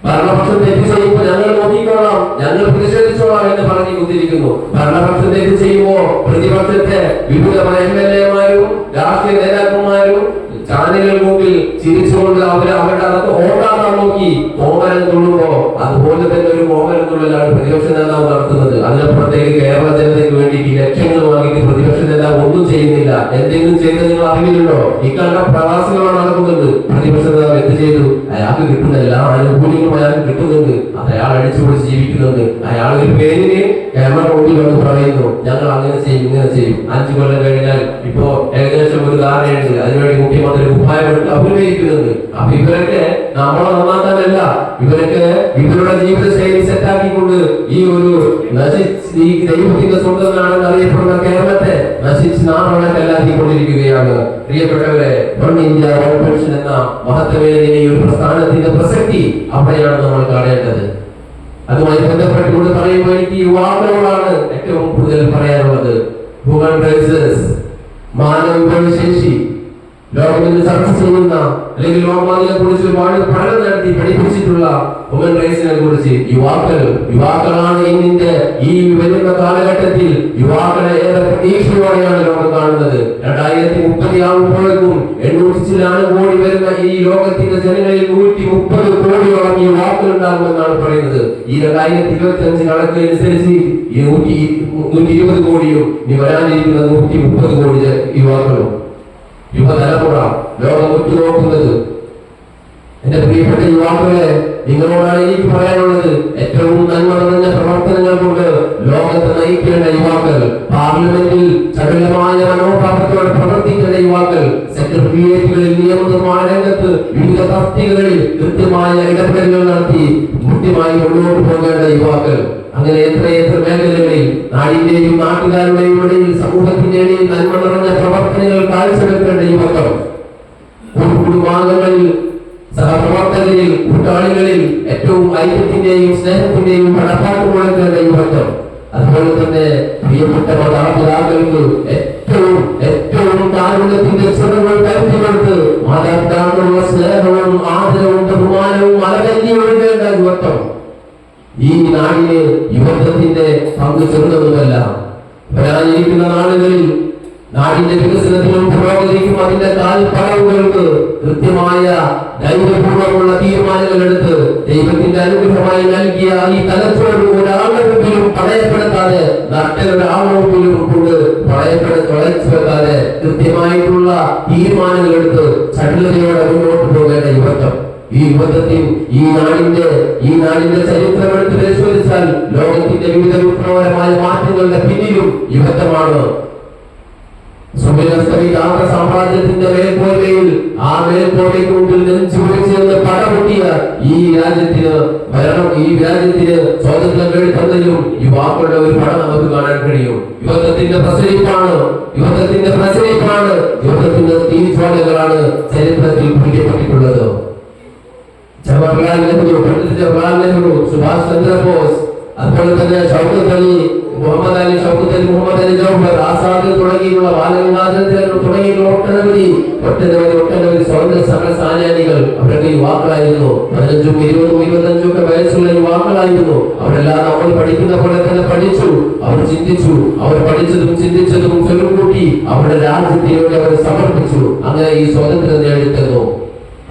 ഭരണപക്ഷം തെറ്റ് ചെയ്യുമ്പോൾ ഞങ്ങൾ നോക്കിക്കോളാം, ഞങ്ങൾ പ്രതിഷേധിച്ചോളാം എന്ന് പറഞ്ഞു കുത്തിരിക്കുന്നു. ഭരണപക്ഷം തെറ്റ് ചെയ്യുമ്പോൾ പ്രതിപക്ഷത്തെ വിവിധമായ MLA-മാരും രാഷ്ട്രീയ നേതാക്കന്മാരും ചാനലുകൾ മുമ്പിൽ ചിരിച്ചുകൊണ്ട് അവരുടെ അകത്ത് ഓടാക്കാൻ നോക്കി കോമരം തുള്ളുമ്പോ അതുപോലെ തന്നെ ഒരു കോമരം തുള്ളലാണ് പ്രതിപക്ഷ നേതാവ് നടത്തുന്നത്. അതിനപ്പുറത്തേക്ക് കേരള ജനതയ്ക്ക് വേണ്ടിയിട്ട് ലക്ഷങ്ങൾ വാങ്ങിയിട്ട് പ്രതിപക്ഷ നേതാവ് ഒന്നും ചെയ്യുന്നില്ല. എന്തെങ്കിലും ചെയ്ത് നിങ്ങൾ അറിവില്ലല്ലോ. ഇക്കണ്ട പ്രവാസികളാണ് നടക്കുന്നുണ്ട്. പ്രതിപക്ഷ നേതാവ് എന്ത് ചെയ്തു? അയാൾക്ക് കിട്ടുന്ന എല്ലാ ആനുകൂല്യങ്ങളും അയാൾക്ക് കിട്ടുന്നുണ്ട്. അത് അയാൾ അടിച്ചുപൊളിച്ച് ജീവിക്കുന്നുണ്ട്. അയാൾ ഒരു പേരിന് ക്യാമറ മുമ്പിൽ വന്ന് പറയുന്നു ഞങ്ങൾ അങ്ങനെ ചെയ്യും ഇങ്ങനെ ചെയ്യും. 5 കൊല്ലം കഴിഞ്ഞാൽ ഇപ്പോ ഏകദേശം ഒരു ധാരണയുണ്ട്. അതിനുവേണ്ടി മുഖ്യമന്ത്രി ഉപായമെടുത്ത് അഭിനയിക്കുന്നുണ്ട്. അപ്പൊ ഇവരൊക്കെ നമ്മളെ നന്നാക്കാനല്ല, ഇവരൊക്കെ ഇവരുടെ ജീവിത ശൈലി സെറ്റാക്കിക്കൊണ്ട് ഈ ഒരു ഈ ദൈവത്തിന്റെ സ്വന്തമാണെന്ന് അറിയപ്പെടുന്ന കേരളത്തെ നശിച്ച് നാമളക്കല്ലാക്കിക്കൊണ്ടിരിക്കുകയാണ്. പ്രിയപ്പെട്ടവരെ, വൺ ഇന്ത്യ വൺ പെൻഷൻ എന്ന മഹത്വമേറിയ ഈ ഒരു പ്രസ്ഥാനത്തിന്റെ പ്രസക്തി അവിടെയാണ് നമ്മൾ കാണേണ്ടത്. അതുമായി ബന്ധപ്പെട്ടുകൊണ്ട് പറയുമ്പോൾ എനിക്ക് യുവാക്കളോടാണ് ഏറ്റവും കൂടുതൽ പറയാനുള്ളത്. ഹ്യൂമൻ റൈറ്റ്സ്, മാനവവിഭവശേഷി, ലോകത്തിൽ ചർച്ച ചെയ്യുന്ന അല്ലെങ്കിൽ ലോകമാതിനെ കുറിച്ച് ഒരുപാട് പഠനം നടത്തി പഠിപ്പിച്ചിട്ടുള്ള ഹ്യൂമൻ റൈറ്റ്സിനെ കുറിച്ച് യുവാക്കളാണ് ഇന്നിന്റെ ഈ വരുന്ന കാലഘട്ടത്തിൽ യുവാക്കളെ ഏറെ പ്രതീക്ഷയോടെയാണ് ലോകം കാണുന്നത്. 2030 ആകുമ്പോഴേക്കും 800 കോടി വരുന്ന ഈ ലോകത്തിന്റെ ജനങ്ങളിൽ 130 കോടിയോളം യുവാക്കൾ ഉണ്ടാകുമെന്നാണ് പറയുന്നത്. ഈ 2025 കണക്ക് അനുസരിച്ച് 120 കോടിയും ഇനി വരാനിരിക്കുന്ന 130 കോടി യുവാക്കളും യുവതലമുറ ലോകം ഉറ്റുനോക്കുന്നത്. എന്റെ പ്രിയപ്പെട്ട യുവാക്കളെ, നിങ്ങളോടാണ് എനിക്ക് പറയാനുള്ളത്. ഏറ്റവും നന്മ നിറഞ്ഞ പ്രവർത്തനങ്ങൾ കൊണ്ട് ലോകത്തെ നയിക്കേണ്ട യുവാക്കൾ, പാർലമെന്റിൽ ചടുലമായ മനോഭാവത്തോടെ പ്രവർത്തിക്കേണ്ട യുവാക്കൾ, സെക്രട്ടേറിയറ്റുകളിൽ നിയമനിർമ്മാണ രംഗത്ത് വിവിധ തസ്തികകളിൽ കൃത്യമായ ഇടപെടലുകൾ നടത്തി കൃത്യമായി മുന്നോട്ട് പോകേണ്ട യുവാക്കൾ, അങ്ങനെ എത്രയെത്ര മേഖലകളിൽ നാടിന്റെയും നാട്ടുകാരുടെയും ഇടയിൽ സമൂഹത്തിന്റെ ഇടയിൽ നന്മ നിറഞ്ഞ പ്രവർത്തനങ്ങൾ കാഴ്ചവെക്കേണ്ട യുവക്കൾ, കുടുംബാംഗങ്ങളിൽ, സഹപ്രവർത്തകരിൽ, കൂട്ടാളികളിൽ ഏറ്റവും ഐക്യത്തിന്റെയും സ്നേഹത്തിന്റെയും പടപ്പാട്ട് മുഴക്കേണ്ട യുവക്കൾ, അതുപോലെ തന്നെ പ്രിയപ്പെട്ട മാതാപിതാക്കൾക്ക് ഏറ്റവും കാരുണ്യത്തിന്റെ സ്വരങ്ങൾ കരുതിയെടുത്ത് മാതാപിതാക്കളുടെ സ്നേഹവും ആദരവും ബഹുമാനവും അലകല്ലി ഒഴുകേണ്ട യുവത്വം. ഈ നാടിന് യുവത്വത്തിന്റെ പങ്ക് ചെറുതൊന്നുമല്ല. വരാനിരിക്കുന്ന നാളുകളിൽ നാടിന്റെ വികസനത്തിനും പുരോഗതിക്കും അതിന്റെ കാൽപ്പടവുകൾക്ക് കൃത്യമായ ധൈര്യപൂർവ്വമുള്ള തീരുമാനങ്ങൾ എടുത്ത് ദൈവത്തിന്റെ അനുഗ്രഹമായി നൽകിയ ഈ തലച്ചോറ് ഒരാളുടെ മുമ്പിലും പടയപ്പെടുത്താതെ, നട്ടൊരാളുടെ മുമ്പിലും കൊണ്ട് പടയപ്പെടുത്താതെ കൃത്യമായിട്ടുള്ള തീരുമാനങ്ങൾ എടുത്ത് ചടുലതയോടെ മുന്നോട്ട് പോകേണ്ട യുവത്വം. ഈ യുവത്വത്തിൽ ഈ നാടിന്റെ ചരിത്രം എടുത്ത് പരിശോധിച്ചാൽ ലോകത്തിന്റെ വിവിധ വിപ്ലവകരമായ മാറ്റങ്ങളുടെ പിന്നിലും യുവത്വമാണ്. സാമ്രാജ്യത്തിന്റെ മേൽക്കോയ്മയിൽ ആ മേൽക്കോയ്മയ്ക്ക് മുമ്പിൽ നെഞ്ചുപിടിച്ച് പടപൊട്ടിയ ഈ രാജ്യത്തിന് സ്വാതന്ത്ര്യം നേടിത്തന്നതിലും യുവാക്കളുടെ ഒരു പടം നമുക്ക് കാണാൻ കഴിയും. യുവത്വത്തിന്റെ പ്രസരിപ്പാണ് യുവത്വത്തിന്റെ തീജ്വാലകളാണ് ചരിത്രത്തിൽ പിടിക്കപ്പെട്ടിട്ടുള്ളത്. ജവഹർലാൽ നെഹ്റു, സുഭാഷ് ചന്ദ്രബോസ്, അതുപോലെ തന്നെ ഷൗക്കത്ത് അലി മുഹമ്മദ് അലി ജൗഹർ, ആസാദ് തുടങ്ങിയുള്ള ബാലഗംഗാധര തിലക് തുടങ്ങിയുള്ള ഒട്ടനവധി സ്വാതന്ത്ര്യ സമര സേനാനികൾ അവരൊക്കെ യുവാക്കളായിരുന്നു. 15, 20, 25 ഒക്കെ വയസ്സുള്ള യുവാക്കളായിരുന്നു. അവരെല്ലാം നമ്മൾ പഠിക്കുന്ന പോലെ തന്നെ പഠിച്ചു. അവർ ചിന്തിച്ചു. അവർ പഠിച്ചതും ചിന്തിച്ചതും ചൊല്ലുകൂട്ടി അവരുടെ രാജ്യത്തിലൂടെ അവർ സമർപ്പിച്ചു. അങ്ങനെ ഈ സ്വാതന്ത്ര്യം നേടിത്തന്നു.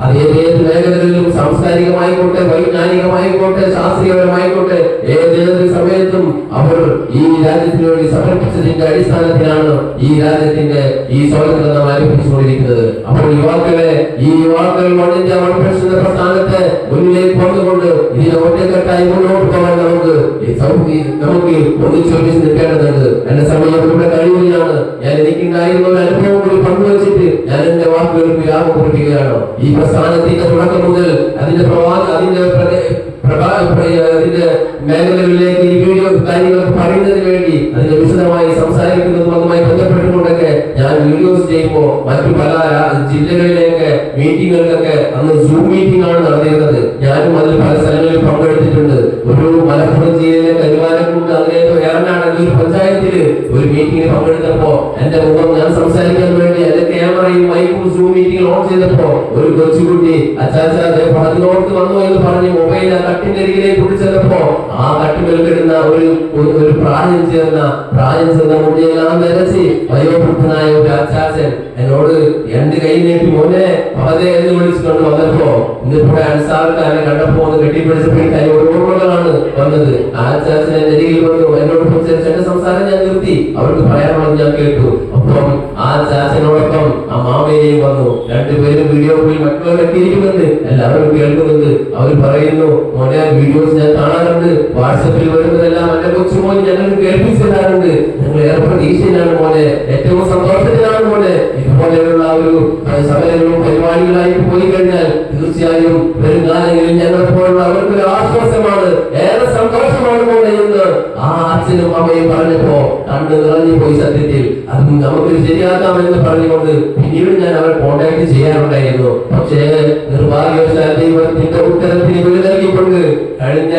അത് ഏത് മേഖലകളിലും, സാംസ്കാരികമായിക്കോട്ടെ, വൈജ്ഞാനികമായിക്കോട്ടെ, ശാസ്ത്രീയപരമായിക്കോട്ടെ, ഏത് സമയത്തും അവർ ഈ രാജ്യത്തിന് വേണ്ടി സമർപ്പിച്ചതിന്റെ അടിസ്ഥാനത്തിലാണ് ഈ രാജ്യത്തിന്റെ ഈ സ്വാതന്ത്ര്യം നാം അനുഭവിച്ചുകൊണ്ടിരിക്കുന്നത്. അപ്പോൾ ഈ യുവാക്കൾ മണ്ണിന്റെ മൺപെൻഷന്റെ പ്രസ്ഥാനത്തെ മുന്നിലേക്ക് വന്നുകൊണ്ട് ഇതിനെ ഒറ്റക്കെട്ടായി മുന്നോട്ട് പോകാൻ നമുക്ക് ഒന്നിച്ചൊന്നിച്ച് നിൽക്കേണ്ടതുണ്ട്. എന്റെ സമയം ഇവിടെ കഴിയുകയാണ്. ഞാൻ എനിക്കുണ്ടായിരുന്ന ഒരു അനുഭവം കൂടി പങ്കുവച്ചിട്ട് ഞാൻ എന്റെ വാക്കുകൾക്ക് വിരാമം കുറിക്കുകയാണ്. ഈ പ്രസ്ഥാനത്തിന്റെ തുടക്കം മുതൽ അതിന്റെ മേഖലകളിലേക്ക് ഈ വീഡിയോ കാര്യങ്ങൾ പറയുന്നതിന് വേണ്ടി അതിന്റെ വിശദമായി സംസാരിക്കുന്നതും അതുമായി ബന്ധപ്പെട്ടുകൊണ്ടൊക്കെ ഞാൻ വീഡിയോസ് ചെയ്യുമ്പോൾ മറ്റു പല ജില്ലകളിലേക്ക് മീറ്റിങ്ങുകൾക്കൊക്കെ അന്ന് സൂം മീറ്റിംഗ് ആണ് നടന്നിരുന്നത്. ഞാനും അതിൽ പല സ്ഥലങ്ങളിൽ പങ്കെടുത്തിട്ടുണ്ട്. ഒരു മലപ്പുറം ജില്ലയിലെ കരുവാരക്കുണ്ട് അങ്ങനെ ഏറനാട് ഒരു പഞ്ചായത്തില് ഒരു മീറ്റിംഗിൽ പങ്കെടുത്തപ്പോ എന്റെ മുഖം ഞാൻ സംസാരിക്കാൻ വേണ്ടി എന്റെ ക്യാമറയും മൈക്കും സൂം മീറ്റിംഗ് ഓൺ ചെയ്തപ്പോ ഒരു കൊച്ചുകുട്ടി അച്ചാച്ചാതെ പതിനോട്ട് വന്നു എന്ന് പറഞ്ഞ് മൊബൈൽ ആ കട്ടിന്റെ അരികിലേക്ക് പിടിച്ചപ്പോ ആ കട്ടിൽ കിടന്ന ഒരു പ്രായം ചേർന്ന മുടിയെല്ലാം നിരച്ച് വയോവൃദ്ധനായ ഒരു അച്ചാച്ചൻ എന്നോട് രണ്ട് കൈ നീട്ടി മോനെ പതേ എന്ന് വിളിച്ചുകൊണ്ട് വന്നപ്പോ ഇന്നിവിടെ അൻസാർക്കാരെ കണ്ടപ്പോ ഒന്ന് കെട്ടിപ്പിടിച്ചപ്പോഴേക്കായി ഓർമ്മകളാണ് വന്നത്. ആ അച്ചാച്ചൻ എന്റെ അരികിൽ വന്നു എന്നോട് എന്റെ സംസാരം ഞാൻ നിർത്തി. അവർക്ക് പറയാനുള്ളത് ഞാൻ കേട്ടു. അപ്പം ആ ചാച്ചനോടൊപ്പം ആ മാമയെയും വന്നു. രണ്ടുപേരും വീഡിയോ പോയി മറ്റുള്ളവരൊക്കെ ഇരിക്കുന്നുണ്ട്, എല്ലാവരും കേൾക്കുന്നുണ്ട്. അവർ പറയുന്നു മോനെ വീഡിയോസ് ഞാൻ കാണാറുണ്ട്, വാട്സപ്പിൽ വരുന്നതെല്ലാം എന്റെ കൊച്ചുമോൻ ഞങ്ങൾ കേൾപ്പിച്ചിടാറുണ്ട്. ഞങ്ങൾ ഏറെ പ്രതീക്ഷയിലാണ് മോനെ, ഏറ്റവും സന്തോഷത്തിലാണ് മോനെ. ഇതുപോലെയുള്ള ഒരു സമയങ്ങളും പരിപാടികളായി പോയി കഴിഞ്ഞാൽ തീർച്ചയായും വരും കാലങ്ങളിൽ ഞങ്ങളെ പോലുള്ള അവർക്കൊരു ആശ്വാസമാണ്, ഏറെ സന്തോഷമാണ് മോനെ എന്ന് ആ അച്ഛനും അമ്മയും പറഞ്ഞപ്പോ കണ്ണ് നിറഞ്ഞു പോയി. സത്യത്തിൽ അത് നമുക്ക് ശരിയാക്കാമെന്ന് പറഞ്ഞുകൊണ്ട് പിന്നീട് ഞാൻ അവരെ കോണ്ടാക്ട് ചെയ്യാറുണ്ടായിരുന്നു. പക്ഷേ നിർഭാഗ്യവശാൽ ദൈവത്തിന്റെ ഉത്തരത്തിന് വിളി നൽകിക്കൊണ്ട് കഴിഞ്ഞ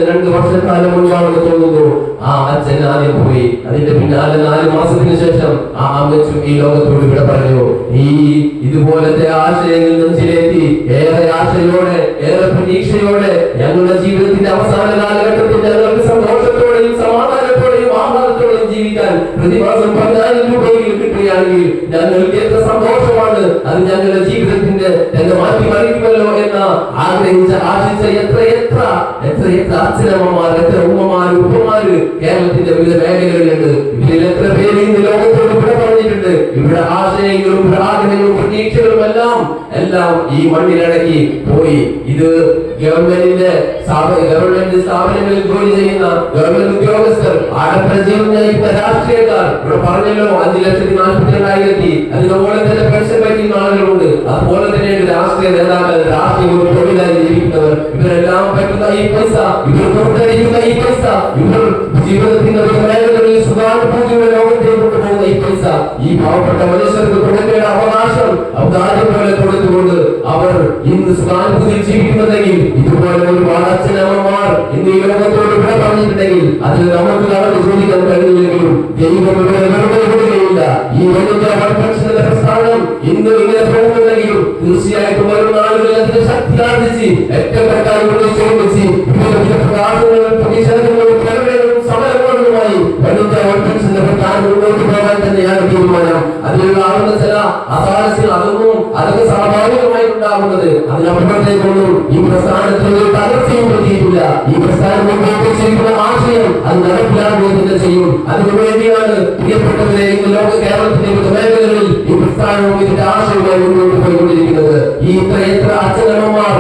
2 വർഷക്കാലം മുൻപാണെന്ന് തോന്നുന്നു ആ അച്ഛൻ ആദ്യം പോയി. അതിന്റെ പിന്നാലെ 4 മാസത്തിന് ശേഷം ആ അമ്മച്ചും ഈ ലോകത്തോട് ഇവിടെ പറഞ്ഞു. ഈ ഇതുപോലത്തെ ആശയങ്ങൾ നെഞ്ചിലേറ്റി ഏറെ ആശയോടെ ഏറെ പ്രതീക്ഷയോടെ ഞങ്ങളുടെ ജീവിതത്തിന്റെ അവസാന കാലഘട്ടത്തിൽ ഞങ്ങൾക്ക് സന്തോഷത്തോടെയും സമാധാനത്തോടെയും ആഹ്ലാദത്തോടെയും ജീവിക്കാൻ പ്രതിമാസം 10,000 രൂപയെങ്കിലും കിട്ടുകയാണെങ്കിൽ ഞങ്ങൾക്ക് എത്ര സന്തോഷമാണ്. അത് ഞങ്ങളുടെ ജീവിതത്തിന്റെ മാറ്റി മറിക്കുമല്ലോ എന്ന് ആശിച്ച എത്ര അച്ഛനമ്മമാർ, എത്ര ഉമ്മമാര് ഉപ്പമാര് കേരളത്തിന്റെ വിവിധ മേഖലകളിലുണ്ട്. ഇതിൽ എത്ര പേര് ഇന്ന് ലോകത്തോട് ഇവിടെ പറഞ്ഞിട്ടുണ്ട്. ഇവിടെ ആശയങ്ങളും ആഗ്രഹങ്ങളും പ്രതീക്ഷകളും എല്ലാം ഈ മണ്ണിലടക്കി പോയി. ഇത് ഗവൺമെന്റ് സ്ഥാപനങ്ങളിൽ ജോലി ചെയ്യുന്ന ഗവൺമെന്റ് ഉദ്യോഗസ്ഥർ, ആഡംബര ജീവിതം നയിക്കുന്ന രാഷ്ട്രീയക്കാർ, ഇവിടെ പറഞ്ഞല്ലോ 5,42,000 അതിനുപോലെ തന്നെ പെൻഷൻ പറ്റുന്ന ആളുകളുണ്ട്. അതുപോലെ തന്നെ രാഷ്ട്രീയ നേതാക്കൾ, രാഷ്ട്രീയ തൊഴിലാളി ജീവിക്കുന്നവർ, ഇവരെല്ലാം പറ്റുന്ന ഈ പൈസ, ഇവർ പുറത്തടിക്കുന്ന ഈ പൈസ, ഇവർ ജീവിതത്തിന്റെ മേഖലകളിൽ സുഖാനുഭൂതിയുടെ ലോകത്തേക്ക് കൊണ്ടുപോകുന്ന ഈ പൈസ ഈ പാവപ്പെട്ട മനുഷ്യർക്ക് കൊടുക്കേണ്ട അവകാശം അവകാശം പോലെ കൊടുത്തുകൊണ്ട് അവർ ഇന്ന് സുഖാനുഭൂതി ജീവിക്കുന്നതെങ്കിൽ ഇതുപോലെ ഒരുപാട് അച്ഛനമ്മമാർ ഇന്ന് ഈ ലോകത്തോട് ഇവിടെ പറഞ്ഞിട്ടുണ്ടെങ്കിൽ അതിൽ നമുക്ക് കടന്നു ചോദിക്കാൻ കഴിയില്ലെങ്കിലും ദൈവം വിടുകയില്ല. ഈ വലിയ പ്രസ്ഥാനം ഇന്ന് ഇങ്ങനെ പോകുന്നുണ്ടെങ്കിലും തീർച്ചയായിട്ടും വരുന്ന ആളുകൾ അതിന്റെ ശക്തി ആർജിച്ച് ഏറ്റവും ചോദിച്ച് പ്രകാശങ്ങളും പ്രതിഷേധങ്ങളും പ്രകടനങ്ങളും സമരങ്ങളുമായി മുന്നോട്ട് പോകാൻ തന്നെയാണ് തീരുമാനം. അതിലുള്ള ആളുന്ന ചില അസാരസ്യം അതൊക്കെ സ്വാഭാവികമായി ഉണ്ടാകുന്നത്. അതിനപ്പുറത്തേക്കൊന്നും ഈ പ്രസ്ഥാനത്തിന് തകർച്ചയും പറ്റിയിട്ടില്ല. ഈ പ്രസ്ഥാനം മുന്നോട്ട് ചെയ്യുന്ന ആശയം അത് നടപ്പിലാക്കുക തന്നെ ചെയ്യും. അതിനുവേണ്ടിയാണ് പ്രിയപ്പെട്ടവരെ ഇന്ന് ലോക കേരളത്തിന്റെ മേഖലകളിൽ ഈ പ്രസ്ഥാനവും ഇതിന്റെ ആശയവുമായി മുന്നോട്ട് പോയിക്കൊണ്ടിരിക്കുന്നത്. ഈ എത്ര അച്ഛനമ്മമാർ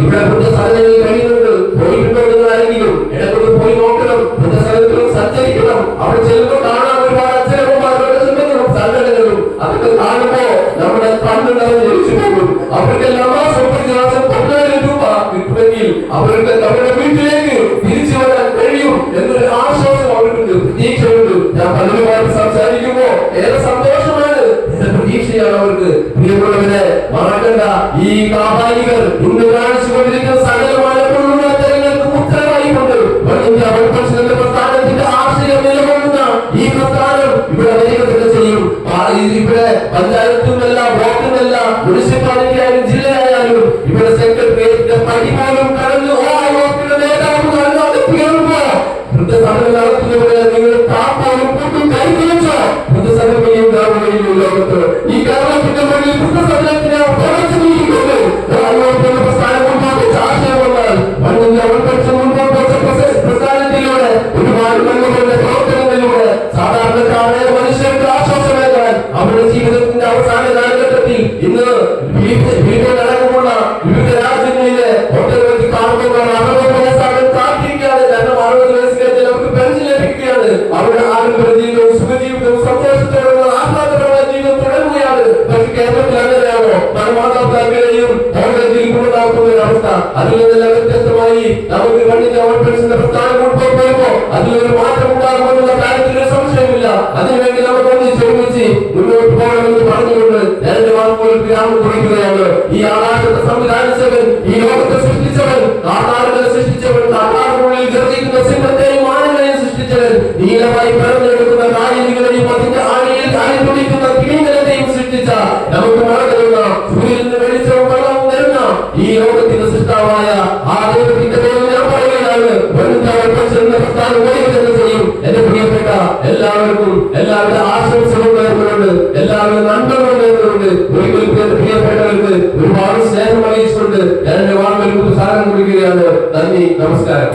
ഇവിടെ വൃദ്ധസദനങ്ങളിൽ കഴിയുന്നുണ്ട്. പോയിട്ടുണ്ടോ നിങ്ങൾ ആരെങ്കിലും? ഇടയ്ക്കൊന്ന് പോയി നോക്കണം, വൃദ്ധസദനത്തിലും സഞ്ചരിക്കണം. അവിടെ ചെല്ലുമ്പോൾ കാണാൻ ഒരുപാട് അച്ഛനമ്മമാരുടെ സംഘടനകളും അതൊക്കെ കാണുമ്പോ നമ്മുടെ കണ്ണുണ്ടാവും ജനിച്ചു പോകും. അവർക്കെല്ലാം 10,000 രൂപ കിട്ടുമെങ്കിൽ അവരുടെ വീട്ടിലേക്ക് തിരിച്ചു വരാൻ കഴിയും എന്നൊരു ആശ്വാസം അവർക്കുണ്ട്, പ്രതീക്ഷയുണ്ട്. ഞാൻ പലരുമായിട്ട് സംസാരിക്കുമ്പോ ഏറെ സന്തോഷമാണ്, പ്രതീക്ഷയാണ് അവർക്ക്. പ്രിയമുള്ളവരെ മറക്കണ്ട, ഈ കാപാലികർ ഇന്ന് കാണിച്ചുകൊണ്ടിരിക്കുന്ന സകലമായ ഉത്തരവായിക്കൊണ്ട് പ്രസ്ഥാനത്തിന്റെ ആശയം നിലകൊള്ളുന്ന ഈ പ്രസ്ഥാനം ഇവിടെ വരികയൊക്കെ ചെയ്യും. ഇവിടെ പഞ്ചായത്തുമല്ല, ബ്ലോക്കുമല്ല, മുനിസിപ്പാലിറ്റിയായാലും ജില്ലയായാലും ഇവിടെ സെക്രട്ടേറിയറ്റിന്റെ പടി പോലും കടന്നു വൃദ്ധസദനം നടത്തുന്നവരെ നിങ്ങൾ താപ്പോലും കൂട്ടും കൈപിടിച്ചോ. വൃദ്ധസദനയും ഗവൺമെന്റിലും ലോകത്ത് ഈ കേരളത്തിന്റെ മുന്നിൽ വൃദ്ധസദനത്തിനെ പ്രവർത്തിച്ചിരിക്കുന്നത് പ്രസ്ഥാനം മുമ്പോട്ട് ആശയം വന്നാൽ മണ്ണിന്റെ ഉൾപ്പെട്ട് മുമ്പോട്ട് പ്രസ്ഥാനത്തിൽ അവസ്ഥ. അതിൽ നിന്നെല്ലാം വ്യത്യസ്തമായി നമുക്ക് കണ്ണിന്റെ ഓപ്പറേഷന്റെ പ്രസ്ഥാനം കൊണ്ടുപോകുമ്പോ അതിലൊരു മാറ്റം ഉണ്ടാകുമെന്നുള്ള കാര്യത്തിൽ ഒരു സംശയമില്ല. അതിനുവേണ്ടി നമുക്ക് ഒന്നിച്ച് മുന്നോട്ട് പോകണമെന്ന് പറഞ്ഞുകൊണ്ട് രണ്ട് വാക്കുകൾ വിരാമം കുറിക്കുകയാണ്. ഈ ആകാശത്തെ സംവിധാനിച്ചവൻ, ഈ ലോകത്തെ സൃഷ്ടിച്ചവൻ, കാട്ടാറുകളെ സൃഷ്ടിച്ചവൻ, കാട്ടാറുകളിൽ ഗർജിക്കുന്ന സിംഹത്തെയും ആനകളെയും സൃഷ്ടിച്ചവൻ, നീലമായി പിറന്നെടുക്കുന്ന കായലുകളെയും അതിന്റെ ആഴിയിൽ തുടിക്കുന്ന കിളികളെയും സൃഷ്ടിച്ച, നമുക്ക് മറന്നുന്ന സൂര്യന്റെ വെളിച്ചവും വെള്ളവും തരുന്ന ഈ ലോകത്തിന്റെ സൃഷ്ടാവായ ആ ദൈവത്തിന്റെ പേരിൽ ഞാൻ പറയുകയാണ്, പ്രസ്ഥാനം ചെയ്യും. എന്റെ പ്രിയപ്പെട്ട എല്ലാവർക്കും എല്ലാവരുടെ ആശംസകൾ നേർന്നുകൊണ്ട്, എല്ലാവരുടെ നന്മകൾ നേർന്നുകൊണ്ട്, പ്രിയപ്പെട്ടവർക്ക് ഒരുപാട് സ്നേഹം അറിയിച്ചുകൊണ്ട് ഞാൻ എന്റെ വാക്കുകൾക്ക് സാധനം കൊടുക്കുകയാണ്. നന്ദി, നമസ്കാരം.